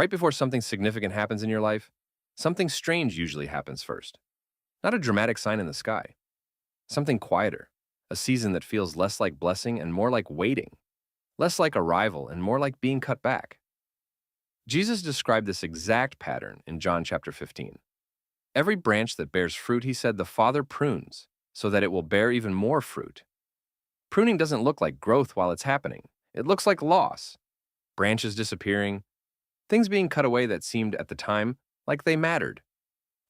Right before something significant happens in your life, something strange usually happens first. Not a dramatic sign in the sky, something quieter, a season that feels less like blessing and more like waiting, less like arrival and more like being cut back. Jesus described this exact pattern in John chapter 15. Every branch that bears fruit, he said, the Father prunes so that it will bear even more fruit. Pruning doesn't look like growth while it's happening. It looks like loss, branches disappearing, things being cut away that seemed at the time like they mattered.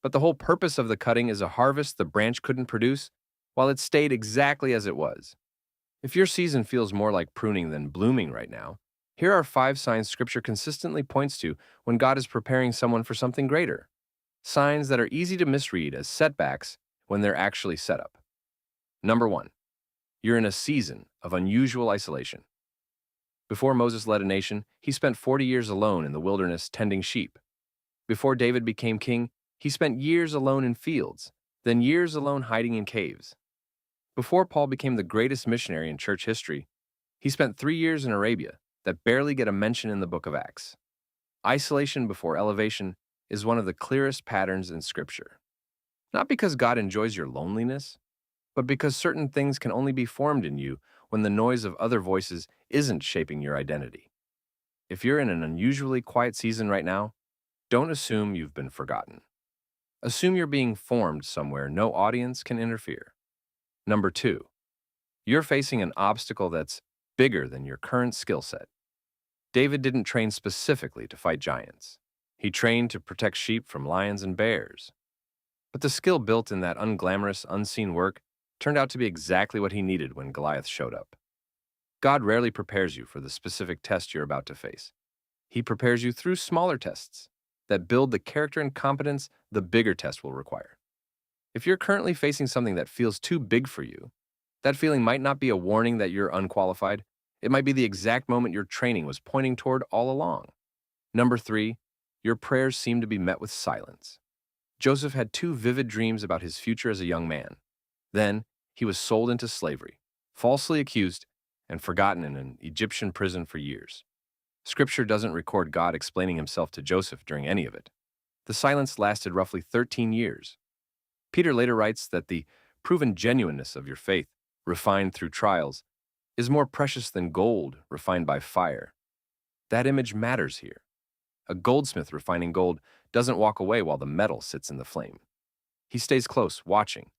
But the whole purpose of the cutting is a harvest the branch couldn't produce while it stayed exactly as it was. If your season feels more like pruning than blooming right now, here are 5 signs Scripture consistently points to when God is preparing someone for something greater. Signs that are easy to misread as setbacks when they're actually set up. Number 1, you're in a season of unusual isolation. Before Moses led a nation, he spent 40 years alone in the wilderness tending sheep. Before David became king, he spent years alone in fields, then years alone hiding in caves. Before Paul became the greatest missionary in church history, he spent 3 years in Arabia that barely get a mention in the book of Acts. Isolation before elevation is one of the clearest patterns in Scripture. Not because God enjoys your loneliness, but because certain things can only be formed in you when the noise of other voices isn't shaping your identity. If you're in an unusually quiet season right now, don't assume you've been forgotten. Assume you're being formed somewhere no audience can interfere. Number 2, you're facing an obstacle that's bigger than your current skill set. David didn't train specifically to fight giants. He trained to protect sheep from lions and bears. But the skill built in that unglamorous, unseen work turned out to be exactly what he needed when Goliath showed up. God rarely prepares you for the specific test you're about to face. He prepares you through smaller tests that build the character and competence the bigger test will require. If you're currently facing something that feels too big for you, that feeling might not be a warning that you're unqualified. It might be the exact moment your training was pointing toward all along. Number 3, your prayers seem to be met with silence. Joseph had 2 vivid dreams about his future as a young man. Then, he was sold into slavery, falsely accused, and forgotten in an Egyptian prison for years. Scripture doesn't record God explaining himself to Joseph during any of it. The silence lasted roughly 13 years. Peter later writes that the proven genuineness of your faith, refined through trials, is more precious than gold refined by fire. That image matters here. A goldsmith refining gold doesn't walk away while the metal sits in the flame. He stays close, watching,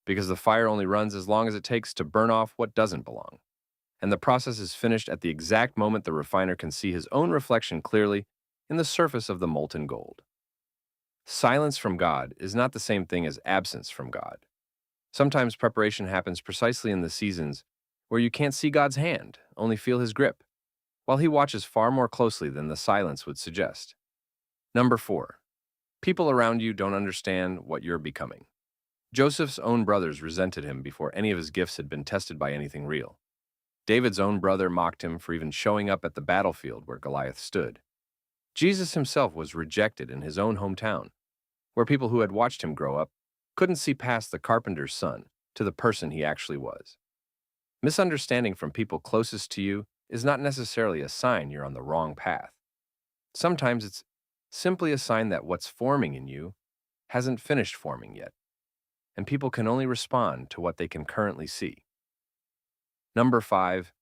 because the fire only runs as long as it takes to burn off what doesn't belong. And the process is finished at the exact moment the refiner can see his own reflection clearly in the surface of the molten gold. Silence from God is not the same thing as absence from God. Sometimes preparation happens precisely in the seasons where you can't see God's hand, only feel his grip, while he watches far more closely than the silence would suggest. Number 4, people around you don't understand what you're becoming. Joseph's own brothers resented him before any of his gifts had been tested by anything real. David's own brother mocked him for even showing up at the battlefield where Goliath stood. Jesus himself was rejected in his own hometown, where people who had watched him grow up couldn't see past the carpenter's son to the person he actually was. Misunderstanding from people closest to you is not necessarily a sign you're on the wrong path. Sometimes it's simply a sign that what's forming in you hasn't finished forming yet, and people can only respond to what they can currently see. Number 5,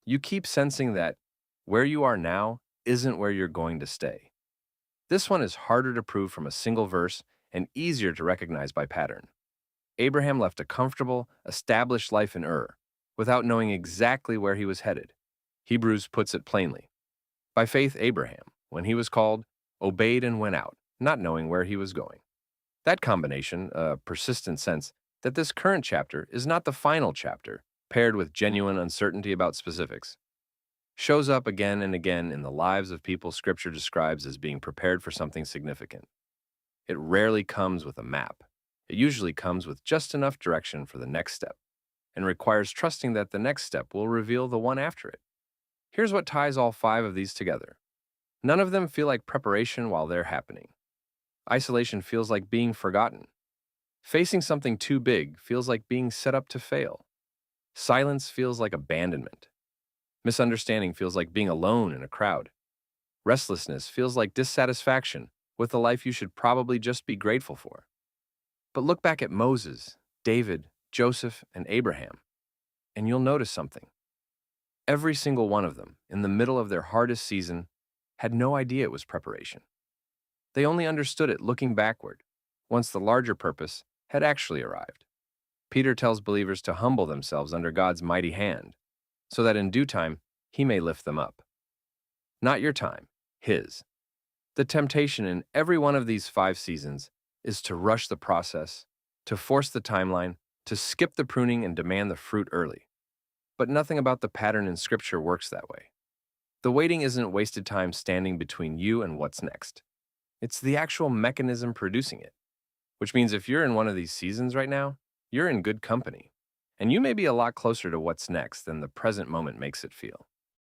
you keep sensing that where you are now isn't where you're going to stay. This one is harder to prove from a single verse and easier to recognize by pattern. Abraham left a comfortable, established life in Ur without knowing exactly where he was headed. Hebrews puts it plainly. By faith, Abraham, when he was called, obeyed and went out, not knowing where he was going. That combination, a persistent sense that this current chapter is not the final chapter, paired with genuine uncertainty about specifics, shows up again and again in the lives of people Scripture describes as being prepared for something significant. It rarely comes with a map. It usually comes with just enough direction for the next step, and requires trusting that the next step will reveal the one after it. Here's what ties all 5 of these together. None of them feel like preparation while they're happening. Isolation feels like being forgotten. Facing something too big feels like being set up to fail. Silence feels like abandonment. Misunderstanding feels like being alone in a crowd. Restlessness feels like dissatisfaction with a life you should probably just be grateful for. But look back at Moses, David, Joseph, and Abraham, and you'll notice something. Every single one of them, in the middle of their hardest season, had no idea it was preparation. They only understood it looking backward, once the larger purpose had actually arrived. Peter tells believers to humble themselves under God's mighty hand, so that in due time he may lift them up. Not your time, his. The temptation in every one of these 5 seasons is to rush the process, to force the timeline, to skip the pruning and demand the fruit early. But nothing about the pattern in Scripture works that way. The waiting isn't wasted time standing between you and what's next. It's the actual mechanism producing it. Which means if you're in one of these seasons right now, you're in good company. And you may be a lot closer to what's next than the present moment makes it feel.